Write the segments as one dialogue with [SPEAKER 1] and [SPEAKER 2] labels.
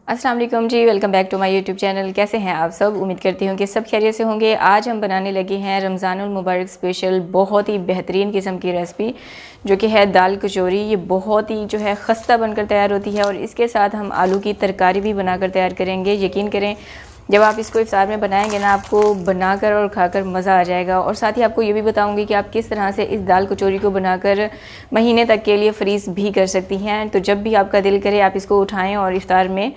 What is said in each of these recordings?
[SPEAKER 1] अस्सलाम वालेकुम जी, welcome back to my YouTube channel. कैसे हैं आप सब? उम्मीद करती हूँ कि सब खैरियत से होंगे। आज हम बनाने लगे हैं रमज़ानुल मुबारक स्पेशल बहुत ही बेहतरीन किस्म की रेसिपी जो कि है दाल कचौरी। ये बहुत ही जो है खस्ता बनकर तैयार होती है और इसके साथ हम आलू की तरकारी भी बनाकर तैयार करेंगे। यकीन करें जब आप इसको इफ्तार में बनाएंगे ना, आपको बनाकर और खाकर मज़ा आ जाएगा। और साथ ही आपको ये भी बताऊंगी कि आप किस तरह से इस दाल कचौरी को बनाकर महीने तक के लिए फ्रीज़ भी कर सकती हैं। तो जब भी आपका दिल करे आप इसको उठाएं और इफ्तार में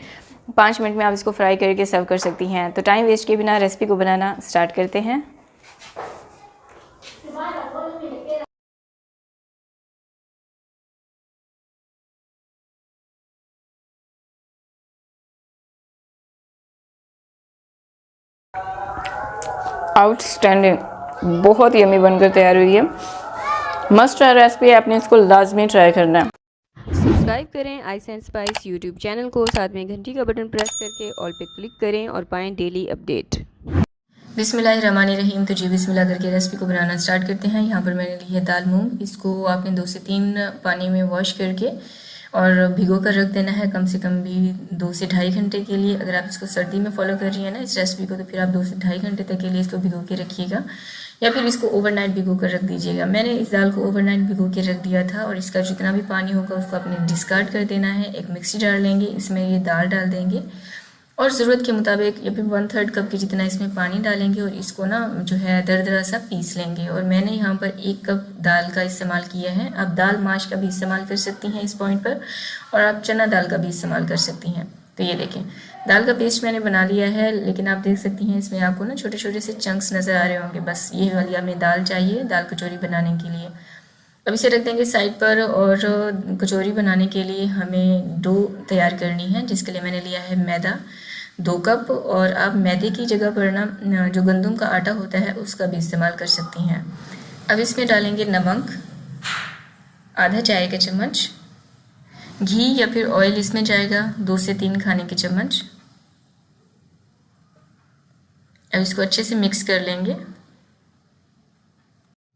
[SPEAKER 1] 5 मिनट में आप इसको फ्राई करके सर्व कर सकती हैं। तो टाइम वेस्ट किए बिना रेसिपी को बनाना स्टार्ट करते हैं। आउटस्टैंडिंग, बहुत यम्मी बनकर तैयार हुई है। मस्ट ट्राई रेसिपी है, आपने इसको लाजमी ट्राई करना है। सब्सक्राइब करें ice and spice YouTube channel को, साथ में घंटी का बटन प्रेस करके ऑल पे क्लिक करें और पाएं डेली अपडेट। बिस्मिल्लाहिर्रहमानिर्रहीम। तो जी बिस्मिल्लाह करके रेसिपी को बनाना स्टार्ट करते हैं। यहाँ पर मैंने ली है दाल मूंग। इसको आपने 2 से 3 पानी में वॉश करके और भिगो कर रख देना है कम से कम भी 2 से ढाई घंटे के लिए। अगर आप इसको सर्दी में फॉलो कर रही हैं ना इस रेसिपी को, तो फिर आप 2 से ढाई घंटे तक के लिए इसको भिगो के रखिएगा या फिर इसको ओवरनाइट भिगो कर रख दीजिएगा। मैंने इस दाल को ओवरनाइट भिगो के रख दिया था और इसका जितना भी पानी होगा उसको आपने डिस्कार्ड कर देना है। एक मिक्सी जार लेंगे, इसमें ये दाल डाल देंगे और ज़रूरत के मुताबिक या फिर 1/3 कप के जितना इसमें पानी डालेंगे और इसको ना जो है दरदरा सा पीस लेंगे। और मैंने यहाँ पर 1 कप दाल का इस्तेमाल किया है। आप दाल माश का भी इस्तेमाल कर सकती हैं इस पॉइंट पर, और आप चना दाल का भी इस्तेमाल कर सकती हैं। तो ये देखें दाल का पेस्ट मैंने बना लिया है, लेकिन आप देख सकती हैं इसमें आपको ना छोटे छोटे से चंक्स नज़र आ रहे होंगे। बस ये वाली हमें दाल चाहिए दाल कचौरी बनाने के लिए। अब इसे रख देंगे साइड पर। और कचौरी बनाने के लिए हमें डो तैयार करनी है, जिसके लिए मैंने लिया है मैदा 2 कप। और आप मैदे की जगह पर ना जो गंदम का आटा होता है उसका भी इस्तेमाल कर सकती हैं। अब इसमें डालेंगे नमक आधा चाय का चम्मच, घी या फिर ऑयल इसमें जाएगा 2 से 3 खाने के चम्मच। अब इसको अच्छे से मिक्स कर लेंगे।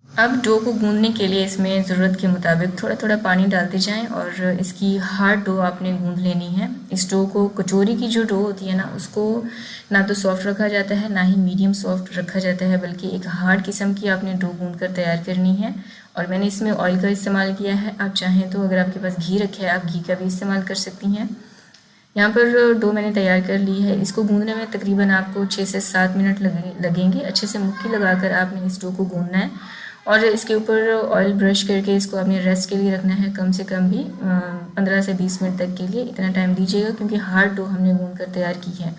[SPEAKER 1] अब डो को गूंदने के लिए इसमें ज़रूरत के मुताबिक थोड़ा थोड़ा पानी डालते जाएं और इसकी हार्ड डो आपने गूंद लेनी है। इस डो को, कचौरी की जो डो होती है ना, उसको ना तो सॉफ्ट रखा जाता है ना ही मीडियम सॉफ्ट रखा जाता है, बल्कि एक हार्ड किस्म की आपने डो गूंद कर तैयार करनी है। और मैंने इसमें ऑयल का इस्तेमाल किया है। आप चाहें तो अगर आपके पास घी रखे है आप घी का भी इस्तेमाल कर सकती हैं। यहाँ पर डो मैंने तैयार कर ली है। इसको गूंदने में तकरीबन आपको 6 से 7 मिनट लगेंगे। अच्छे से मुट्ठी लगाकर आपने इस डो को गूंदना है और इसके ऊपर ऑयल ब्रश करके इसको आपने रेस्ट के लिए रखना है कम से कम भी 15 से 20 मिनट तक के लिए। इतना टाइम दीजिएगा क्योंकि हार्ड डो हमने गूंद कर तैयार की है,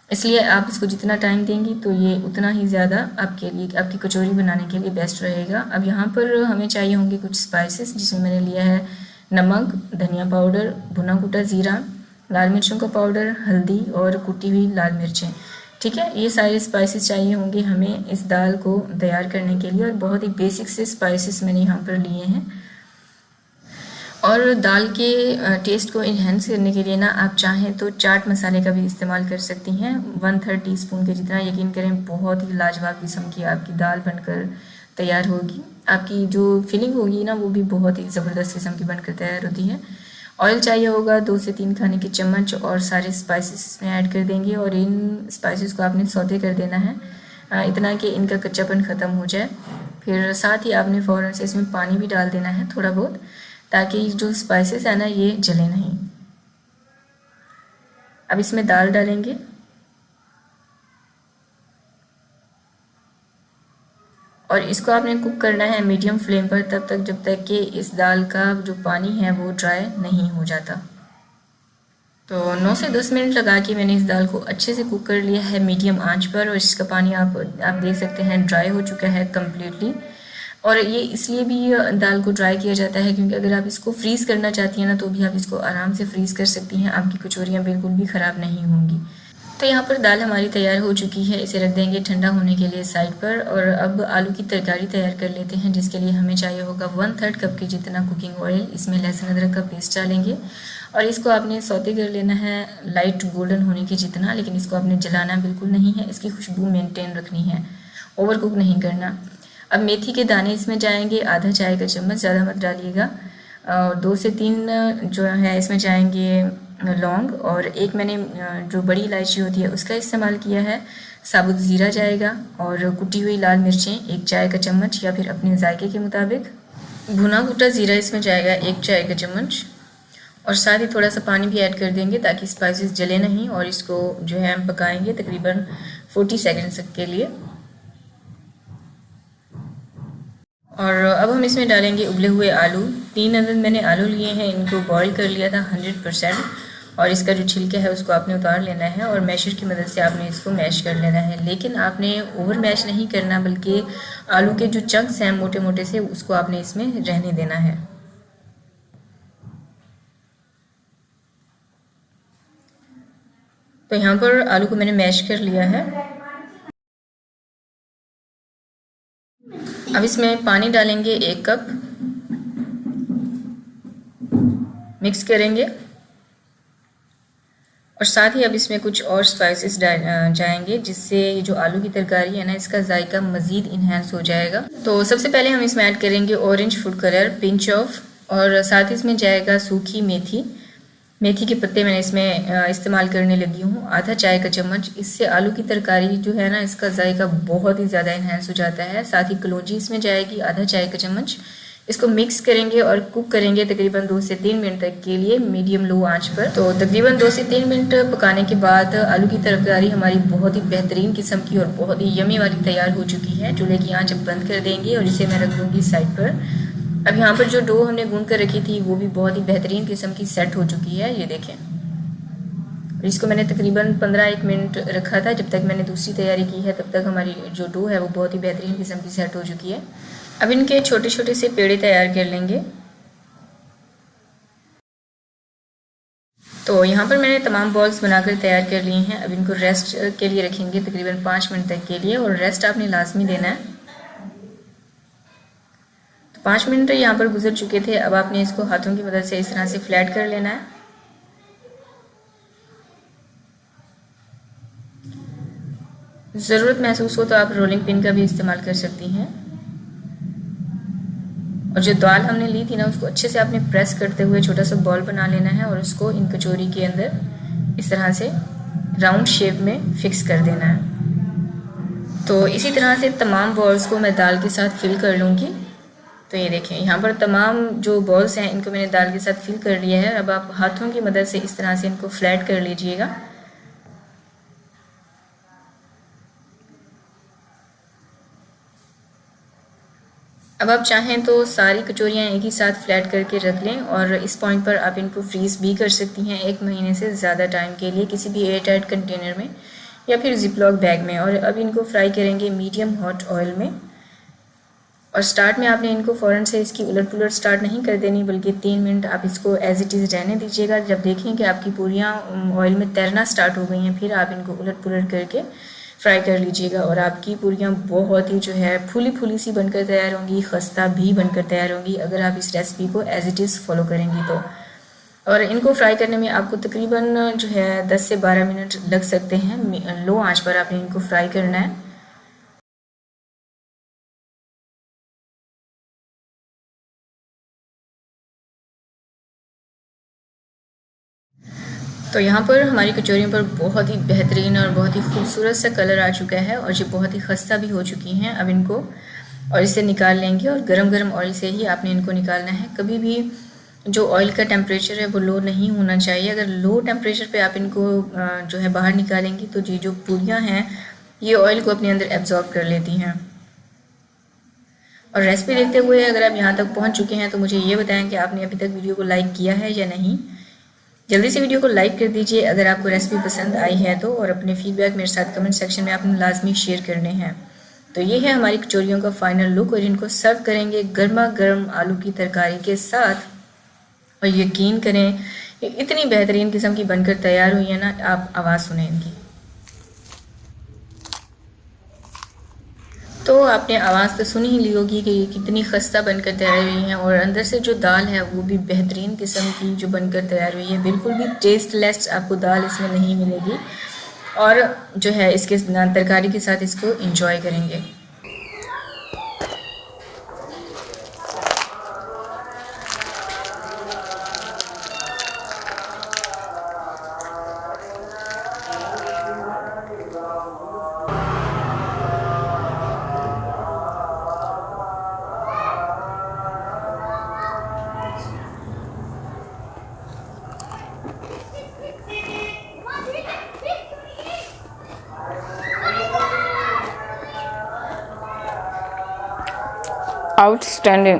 [SPEAKER 1] इसलिए आप इसको जितना टाइम देंगी तो ये उतना ही ज़्यादा आपके लिए, आपकी कचौरी बनाने के लिए बेस्ट रहेगा। अब यहाँ पर हमें चाहिए होंगे कुछ स्पाइसेस, जिसमें मैंने लिया है नमक, धनिया पाउडर, भुना कुटा ज़ीरा, लाल मिर्चों का पाउडर, हल्दी और कुटी हुई लाल मिर्चें। ठीक है, ये सारे स्पाइसेस चाहिए होंगे हमें इस दाल को तैयार करने के लिए। और बहुत ही बेसिक से स्पाइसेस मैंने यहाँ पर लिए हैं। और दाल के टेस्ट को इन्हेंस करने के लिए ना आप चाहें तो चाट मसाले का भी इस्तेमाल कर सकती हैं 1/3 टीस्पून के जितना। यकीन करें बहुत ही लाजवाब किस्म की आपकी दाल बनकर तैयार होगी। आपकी जो फीलिंग होगी ना वो भी बहुत ही ज़बरदस्त किस्म की बनकर तैयार होती है। ऑयल चाहिए होगा 2 से 3 खाने के चम्मच और सारे स्पाइसेस इसमें ऐड कर देंगे और इन स्पाइसेस को आपने सौते कर देना है इतना कि इनका कच्चापन ख़त्म हो जाए। फिर साथ ही आपने फ़ौरन से इसमें पानी भी डाल देना है थोड़ा बहुत, ताकि जो स्पाइसेस है ना ये जले नहीं। अब इसमें दाल डालेंगे और इसको आपने कुक करना है मीडियम फ्लेम पर तब तक जब तक कि इस दाल का जो पानी है वो ड्राई नहीं हो जाता। तो 9 से 10 मिनट लगा के मैंने इस दाल को अच्छे से कुक कर लिया है मीडियम आंच पर। और इसका पानी आप देख सकते हैं ड्राई हो चुका है कम्प्लीटली। और ये इसलिए भी दाल को ड्राई किया जाता है क्योंकि अगर आप इसको फ्रीज़ करना चाहती हैं ना तो भी आप इसको आराम से फ्रीज़ कर सकती हैं, आपकी कचौरियाँ बिल्कुल भी ख़राब नहीं होंगी। तो यहाँ पर दाल हमारी तैयार हो चुकी है, इसे रख देंगे ठंडा होने के लिए साइड पर। और अब आलू की तरकारी तैयार कर लेते हैं, जिसके लिए हमें चाहिए होगा 1/3 कप के जितना कुकिंग ऑयल। इसमें लहसुन अदरक का पेस्ट डालेंगे और इसको आपने सौते कर लेना है लाइट गोल्डन होने के जितना, लेकिन इसको आपने जलाना बिल्कुल नहीं है, इसकी खुशबू मेंटेन रखनी है, ओवर कुक नहीं करना। अब मेथी के दाने इसमें जाएंगे आधा चाय का चम्मच, ज़्यादा मत डालिएगा। और 2 से 3 जो है इसमें जाएंगे लौंग और एक मैंने जो बड़ी इलायची होती है उसका इस्तेमाल किया है। साबुत ज़ीरा जाएगा और कुटी हुई लाल मिर्चें 1 चाय का चम्मच या फिर अपने जायके के मुताबिक। भुना कुटा ज़ीरा इसमें जाएगा 1 चाय का चम्मच और साथ ही थोड़ा सा पानी भी ऐड कर देंगे ताकि स्पाइसेस जले नहीं, और इसको जो है हम पकाएंगे तकरीबन 40 सेकंड्स के लिए। और अब हम इसमें डालेंगे उबले हुए आलू। 3 अदद मैंने आलू लिए हैं, इनको बॉईल कर लिया था 100%, और इसका जो छिलका है उसको आपने उतार लेना है और मैशर की मदद से आपने इसको मैश कर लेना है। लेकिन आपने ओवर मैश नहीं करना, बल्कि आलू के जो चंक्स हैं मोटे मोटे से उसको आपने इसमें रहने देना है। तो यहाँ पर आलू को मैंने मैश कर लिया है। अब इसमें पानी डालेंगे 1 कप, मिक्स करेंगे और साथ ही अब इसमें कुछ और स्पाइसेस जाएंगे जिससे ये जो आलू की तरकारी है ना इसका जायका मज़ीद इन्हेंस हो जाएगा। तो सबसे पहले हम इसमें ऐड करेंगे orange food colour pinch of, और साथ ही इसमें जाएगा सूखी मेथी। मेथी के पत्ते मैंने इसमें इस्तेमाल करने लगी हूँ, आधा चाय का चम्मच। इससे आलू की तरकारी जो है ना इसका जायका बहुत ही ज़्यादा इन्हेंस हो जाता है। साथ ही कलौंजी इसमें जाएगी आधा चाय का चम्मच। इसको मिक्स करेंगे और कुक करेंगे तकरीबन 2 से 3 मिनट तक के लिए मीडियम लो आंच पर। तो तकरीबन 2 से 3 मिनट पकाने के बाद आलू की तरकारी हमारी बहुत ही बेहतरीन किस्म की और बहुत ही यमी वाली तैयार हो चुकी है। चूल्हे की आंच अब बंद कर देंगे और इसे मैं रख दूँगी साइड पर। अब यहाँ पर जो डो हमने गूंद कर रखी थी वो भी बहुत ही बेहतरीन किस्म की सेट हो चुकी है, ये देखें। इसको मैंने तकरीबन 15-1 मिनट रखा था, जब तक मैंने दूसरी तैयारी की है तब तक हमारी जो डो है वो बहुत ही बेहतरीन किस्म की सेट हो चुकी है। अब इनके छोटे छोटे से पेड़े तैयार कर लेंगे। तो यहाँ पर मैंने तमाम बॉल्स बनाकर तैयार कर लिए हैं। अब इनको रेस्ट के लिए रखेंगे तकरीबन 5 मिनट तक के लिए, और रेस्ट आपने लाजमी देना है। तो 5 मिनट यहाँ पर गुजर चुके थे। अब आपने इसको हाथों की मदद से इस तरह से फ्लैट कर लेना है। ज़रूरत महसूस हो तो आप रोलिंग पिन का भी इस्तेमाल कर सकती हैं। और जो दाल हमने ली थी ना उसको अच्छे से आपने प्रेस करते हुए छोटा सा बॉल बना लेना है और उसको इन कचौरी के अंदर इस तरह से राउंड शेप में फिक्स कर देना है। तो इसी तरह से तमाम बॉल्स को मैं दाल के साथ फिल कर लूँगी। तो ये देखें यहाँ पर तमाम जो बॉल्स हैं इनको मैंने दाल के साथ फिल कर लिया है। अब आप हाथों की मदद से इस तरह से इनको फ्लैट कर लीजिएगा। अब आप चाहें तो सारी कचौरियाँ एक ही साथ फ्लैट करके रख लें, और इस पॉइंट पर आप इनको फ्रीज़ भी कर सकती हैं 1 महीने से ज़्यादा टाइम के लिए किसी भी एयर टाइट कंटेनर में या फिर जिपलॉक बैग में। और अब इनको फ्राई करेंगे मीडियम हॉट ऑयल में। और स्टार्ट में आपने इनको फ़ौरन से इसकी उलट पुलट स्टार्ट नहीं कर देनी, बल्कि 3 मिनट आप इसको एज इट इज़ रहने दीजिएगा। जब देखें कि आपकी पूरियाँ ऑयल में तैरना स्टार्ट हो गई हैं फिर आप इनको उलट पुलट करके फ्राई कर लीजिएगा, और आपकी पूरियाँ बहुत ही जो है फूली फूली सी बनकर तैयार होंगी, खस्ता भी बनकर तैयार होंगी अगर आप इस रेसिपी को एज इट इज़ फॉलो करेंगी तो। और इनको फ्राई करने में आपको तकरीबन जो है 10 से 12 मिनट लग सकते हैं। लो आंच पर आपने इनको फ्राई करना है। तो यहाँ पर हमारी कचौरियों पर बहुत ही बेहतरीन और बहुत ही खूबसूरत सा कलर आ चुका है और ये बहुत ही खस्ता भी हो चुकी हैं। अब इनको और इसे निकाल लेंगे, और गरम गरम ऑयल से ही आपने इनको निकालना है। कभी भी जो ऑयल का टेम्परेचर है वो लो नहीं होना चाहिए। अगर लो टेम्परेचर पे आप इनको जो है बाहर निकालेंगी तो ये जो पूरियाँ हैं ये ऑयल को अपने अंदर एब्जॉर्ब कर लेती हैं। और रेसिपी देखते हुए अगर आप यहाँ तक पहुँच चुके हैं तो मुझे ये बताएं कि आपने अभी तक वीडियो को लाइक किया है या नहीं। जल्दी से वीडियो को लाइक कर दीजिए अगर आपको रेसिपी पसंद आई है तो, और अपने फीडबैक मेरे साथ कमेंट सेक्शन में आपने लाजमी शेयर करने हैं। तो ये है हमारी कचौरियों का फाइनल लुक, और इनको सर्व करेंगे गर्मा गर्म आलू की तरकारी के साथ। और यकीन करें ये इतनी बेहतरीन किस्म की बनकर तैयार हुई है ना, आप आवाज़ सुने इनकी। तो आपने आवाज़ तो सुनी ही ली होगी कि ये कितनी खस्ता बनकर तैयार हुई है, और अंदर से जो दाल है वो भी बेहतरीन किस्म की जो बनकर तैयार हुई है। बिल्कुल भी टेस्टलेस आपको दाल इसमें नहीं मिलेगी, और जो है इसके तरकारी के साथ इसको एंजॉय करेंगे।
[SPEAKER 2] आउटस्टैंडिंग,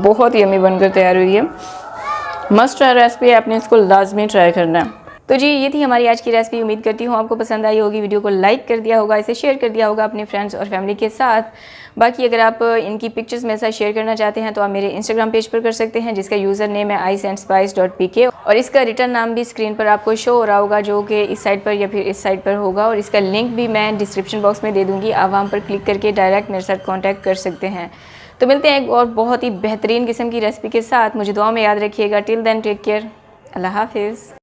[SPEAKER 2] बहुत यम्मी बनकर तैयार हुई है। मस्ट ट्राई रेसिपी है, आपने इसको लाजमी ट्राई करना है। तो जी ये थी हमारी आज की रेसिपी। उम्मीद करती हूँ आपको पसंद आई होगी। वीडियो को लाइक कर दिया होगा, इसे शेयर कर दिया होगा अपने फ्रेंड्स और फैमिली के साथ। बाकी अगर आप इनकी पिक्चर्स मेरे साथ शेयर करना चाहते हैं तो आप मेरे इंस्टाग्राम पेज पर कर सकते हैं, जिसका यूज़र नेम है iceandspice.pk, और इसका रिटर्न नाम भी स्क्रीन पर आपको शो हो रहा होगा, जो कि इस साइड पर या फिर इस साइड पर होगा। और इसका लिंक भी मैं डिस्क्रिप्शन बॉक्स में दे दूँगी, आप वहाँ पर क्लिक करके डायरेक्ट मेरे साथ कॉन्टैक्ट कर सकते हैं। तो मिलते हैं एक और बहुत ही बेहतरीन किस्म की रेसिपी के साथ। मुझे दुआ में याद रखिएगा। टिल देन टेक केयर, अल्लाह हाफिज़।